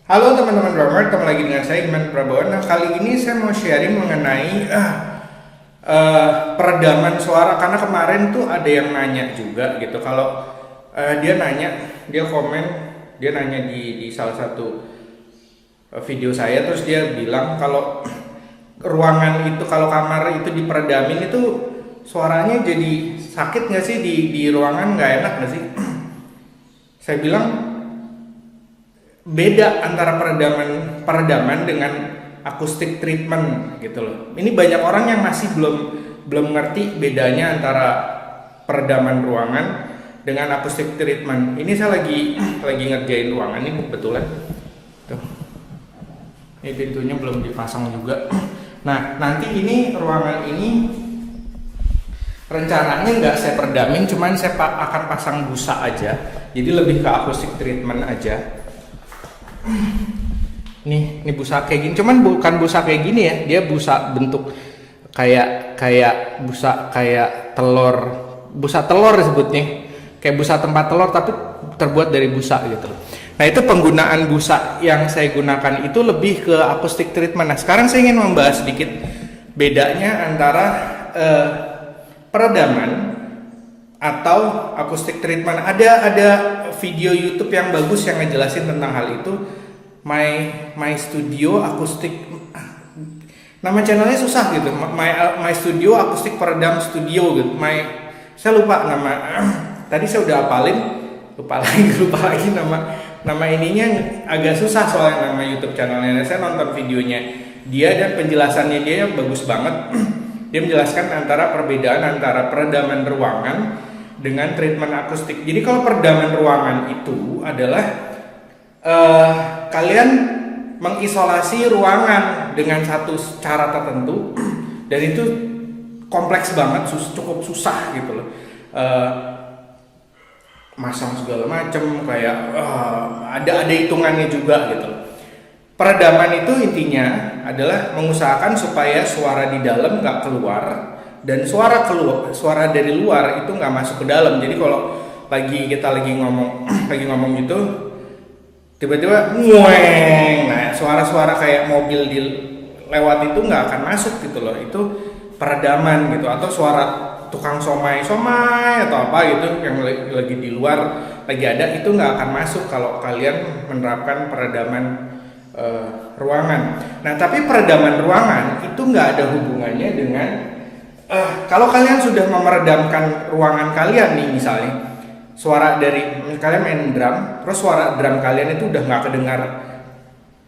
Halo teman-teman drummer, ketemu lagi dengan saya Iman Prabowo. Nah, kali ini saya mau sharing mengenai peredaman suara, karena kemarin tuh ada yang nanya juga gitu. Kalau dia komen, dia nanya di salah satu video saya, terus dia bilang kalau ruangan itu, kalau kamar itu diperedamin itu suaranya jadi sakit nggak sih di ruangan, nggak enak nggak sih? Saya bilang beda antara peredaman dengan acoustic treatment gitu loh. Ini banyak orang yang masih belum ngerti bedanya antara peredaman ruangan dengan acoustic treatment. Ini saya lagi ngerjain ruangan ini kebetulan. Tuh. Ini pintunya belum dipasang juga. Nah, nanti ini ruangan ini rencananya nggak saya peredamin, cuman saya akan pasang busa aja. Jadi lebih ke acoustic treatment aja. Ini busa kayak gini, cuman bukan busa kayak gini ya, dia busa bentuk kayak busa kayak telur, busa telur disebutnya, kayak busa tempat telur tapi terbuat dari busa gitu. Nah, itu penggunaan busa yang saya gunakan itu lebih ke acoustic treatment. Nah, sekarang saya ingin membahas sedikit bedanya antara peredaman atau acoustic treatment. Ada video YouTube yang bagus yang ngejelasin tentang hal itu. My Studio Acoustic, nama channelnya susah gitu. My Studio Acoustic Peredam Studio gitu. Saya lupa nama. Tadi saya udah hafalin, lupa lagi nama ininya, agak susah soalnya nama YouTube channelnya. Saya nonton videonya dia dan penjelasannya dia bagus banget. Dia menjelaskan antara perbedaan antara peredaman ruangan dengan treatment akustik. Jadi kalau peredaman ruangan itu adalah kalian mengisolasi ruangan dengan satu cara tertentu, dan itu kompleks banget, cukup susah gitu loh. Masang segala macam, kayak ada hitungannya juga gitu loh. Peredaman itu intinya adalah mengusahakan supaya suara di dalam nggak keluar dan suara dari luar itu nggak masuk ke dalam. Jadi kalau kita lagi ngomong gitu, tiba-tiba ngueng, nah suara-suara kayak mobil lewat itu nggak akan masuk gitu loh. Itu peredaman gitu. Atau suara tukang somai atau apa gitu yang lagi di luar lagi ada, itu nggak akan masuk kalau kalian menerapkan peredaman ruangan. Nah, tapi peredaman ruangan itu nggak ada hubungannya dengan kalau kalian sudah memeredamkan ruangan kalian nih, misalnya suara dari kalian main drum, terus suara drum kalian itu udah nggak kedengar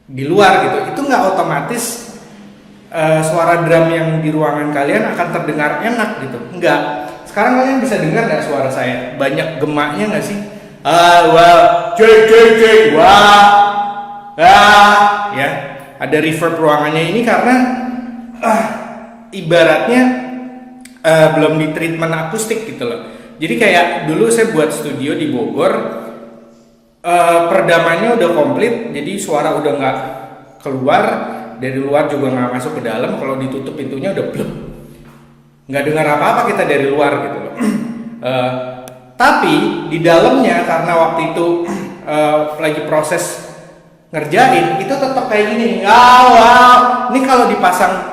di luar gitu, itu nggak otomatis suara drum yang di ruangan kalian akan terdengar enak gitu, nggak. Sekarang kalian bisa dengar nggak suara saya banyak gemaknya nggak sih? Wah, cek, wah, ya, ada reverb ruangannya ini karena ibaratnya belum di treatment akustik gitu loh. Jadi kayak dulu saya buat studio di Bogor, peredamannya udah komplit, jadi suara udah nggak keluar, dari luar juga nggak masuk ke dalam. Kalau ditutup pintunya udah blok, nggak dengar apa-apa kita dari luar gitu loh. Tapi di dalamnya karena waktu itu lagi proses ngerjain, itu tetap kayak gini. Wow. Ini kalau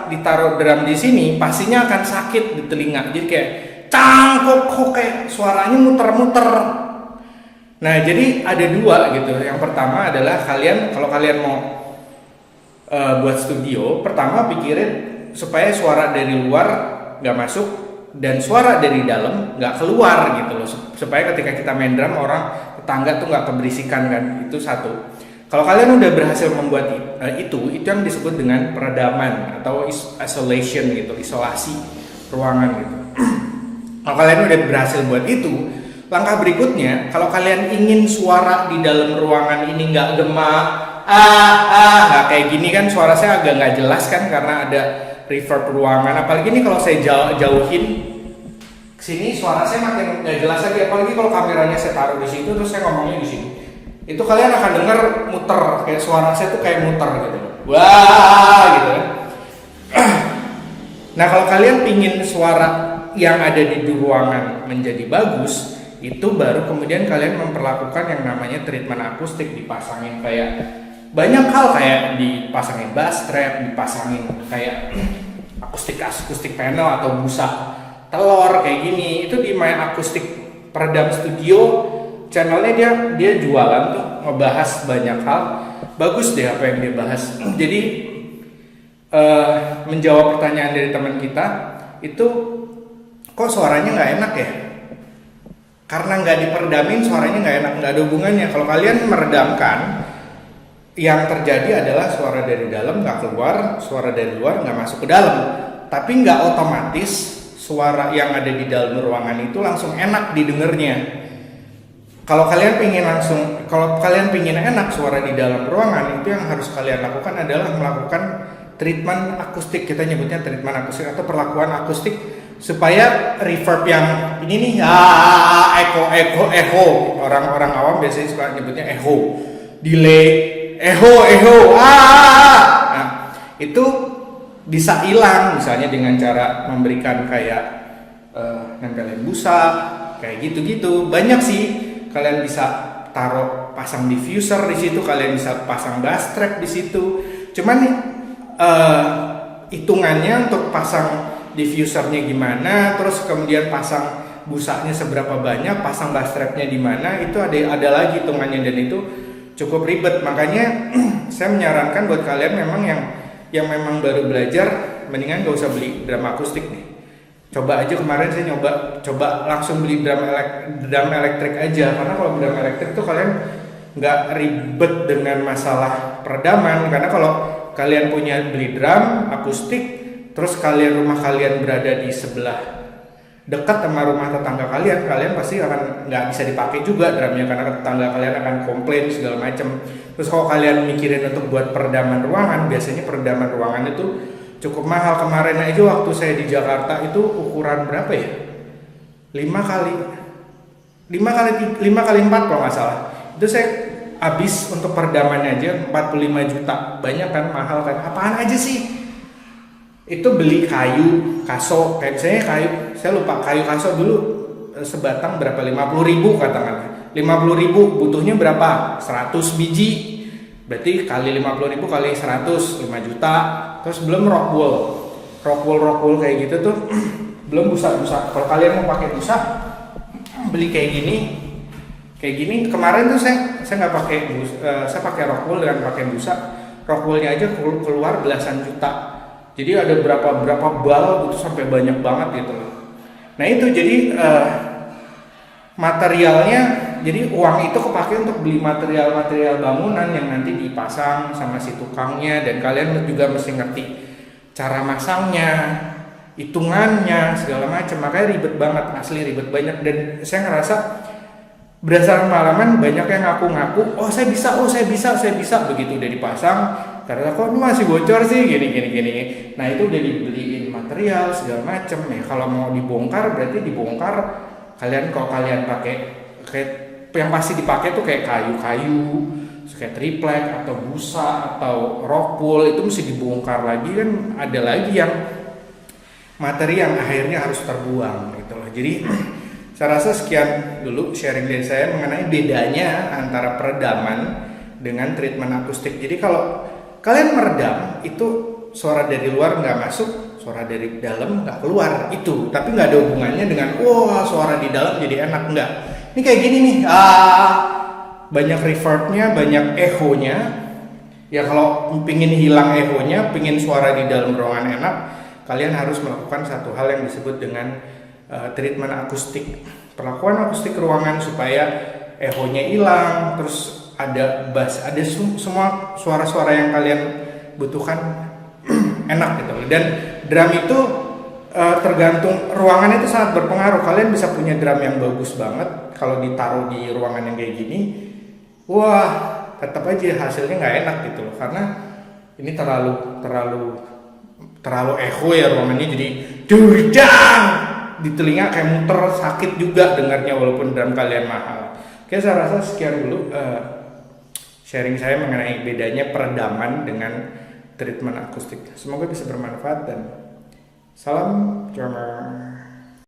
ditaruh drum di sini, pastinya akan sakit di telinga. Jadi kayak kok kayak suaranya muter-muter. Nah, jadi ada dua gitu. Yang pertama adalah kalau kalian mau buat studio, pertama pikirin supaya suara dari luar nggak masuk dan suara dari dalam nggak keluar gitu loh. Supaya ketika kita main drum, orang tetangga tuh nggak keberisikan kan. Itu satu. Kalau kalian udah berhasil membuat itu yang disebut dengan peredaman atau isolation gitu, isolasi ruangan gitu. Kalau kalian udah berhasil buat itu, langkah berikutnya, kalau kalian ingin suara di dalam ruangan ini nggak gemak, nggak kayak gini kan, suara saya agak nggak jelas kan karena ada reverb ruangan. Apalagi ini kalau saya jauhin sini, suara saya makin nggak jelas lagi. Apalagi kalau kameranya saya taruh di situ, terus saya ngomongnya di sini, itu kalian akan dengar muter, kayak suara saya tuh kayak muter gitu. Wah, gitu kan. Nah, kalau kalian pingin suara yang ada di ruangan menjadi bagus, itu baru kemudian kalian memperlakukan yang namanya treatment akustik, dipasangin kayak banyak hal kayak dipasangin bass trap, dipasangin kayak akustik panel atau busa telur kayak gini. Itu di main akustik peredam studio channelnya dia jualan tuh, ngebahas banyak hal. Bagus deh apa yang dia bahas. Jadi menjawab pertanyaan dari teman kita itu, kok suaranya nggak enak ya? Karena nggak diperedamin suaranya nggak enak, nggak ada hubungannya. Kalau kalian meredamkan, yang terjadi adalah suara dari dalam nggak keluar, suara dari luar nggak masuk ke dalam. Tapi nggak otomatis suara yang ada di dalam ruangan itu langsung enak didengarnya. Kalau kalian pengen enak suara di dalam ruangan, itu yang harus kalian lakukan adalah melakukan treatment akustik. Kita nyebutnya treatment akustik atau perlakuan akustik, supaya reverb yang ini nih echo, orang-orang awam biasanya suka nyebutnya echo, delay, echo, nah itu bisa hilang misalnya dengan cara memberikan kayak nempelin busa kayak gitu-gitu. Banyak sih, kalian bisa pasang diffuser di situ, kalian bisa pasang bass trap di situ. Cuman hitungannya untuk pasang diffusernya gimana, terus kemudian pasang busanya seberapa banyak, pasang bass trapnya di mana, itu ada lagi hitungannya, dan itu cukup ribet. Makanya saya menyarankan buat kalian memang yang memang baru belajar, mendingan gak usah beli drum akustik nih. Coba aja, kemarin saya coba langsung beli drum elektrik aja, karena kalau drum elektrik tuh kalian nggak ribet dengan masalah peredaman. Karena kalau kalian punya beli drum akustik, terus rumah kalian berada di sebelah dekat sama rumah tetangga kalian pasti akan nggak bisa dipakai juga drumnya, karena tetangga kalian akan komplain segala macam. Terus kalau kalian mikirin untuk buat peredaman ruangan, biasanya peredaman ruangan itu cukup mahal. Kemarin aja waktu saya di Jakarta itu ukuran berapa ya? 5 kali 4 kalau nggak salah. Itu saya habis untuk peredamannya aja 45 juta. Banyak kan, mahal kan? Apaan aja sih? Itu beli kayu kaso, kayak misalnya saya lupa kayu kaso dulu sebatang berapa, 50.000 katakanlah. 50.000 butuhnya berapa? 100 biji. Berarti kali 50.000 kali 100, 5 juta. Terus belum rockwool kayak gitu tuh. Belum busa. Kalau kalian mau pakai busa, beli kayak gini. Kemarin tuh saya nggak pakai saya pakai rockwool dan pakai busa. Rockwoolnya aja keluar belasan juta. Jadi ada berapa bal itu, sampai banyak banget gitu loh. Nah itu jadi materialnya, jadi uang itu kepake untuk beli material bangunan yang nanti dipasang sama si tukangnya, dan kalian juga mesti ngerti cara masangnya, hitungannya segala macam. Makanya ribet banget, asli ribet banyak. Dan saya ngerasa berdasarkan pengalaman, banyak yang ngaku-ngaku, saya bisa, begitu udah dipasang, karena kok masih bocor sih gini. Nah itu udah dibeliin material segala macam ya. Kalau mau dibongkar berarti dibongkar. Kalau kalian pakai kayak yang pasti dipakai tuh kayak kayu, kayak triplek atau busa atau rockwool, itu mesti dibongkar lagi kan. Ada lagi yang materi yang akhirnya harus terbuang gitu loh. Jadi saya rasa sekian dulu sharing dari saya mengenai bedanya antara peredaman dengan treatment akustik. Jadi kalau kalian meredam itu suara dari luar nggak masuk, suara dari dalam nggak keluar itu. Tapi nggak ada hubungannya dengan suara di dalam jadi enak, nggak. Ini kayak gini nih, banyak reverbnya, banyak echonya. Ya kalau pingin hilang echonya, pingin suara di dalam ruangan enak, kalian harus melakukan satu hal yang disebut dengan treatment akustik, perlakuan akustik ruangan supaya echonya hilang, terus ada bass, ada semua suara-suara yang kalian butuhkan enak gitu. Dan drum itu tergantung ruangan, itu sangat berpengaruh. Kalian bisa punya drum yang bagus banget, kalau ditaruh di ruangan yang kayak gini, tetap aja hasilnya nggak enak gitu loh, karena ini terlalu echo ya ruangannya, jadi durdang di telinga, kayak muter, sakit juga dengarnya walaupun drum kalian mahal. Oke, saya rasa sekian dulu sharing saya mengenai bedanya peredaman dengan treatment akustik. Semoga bisa bermanfaat dan salam drummer.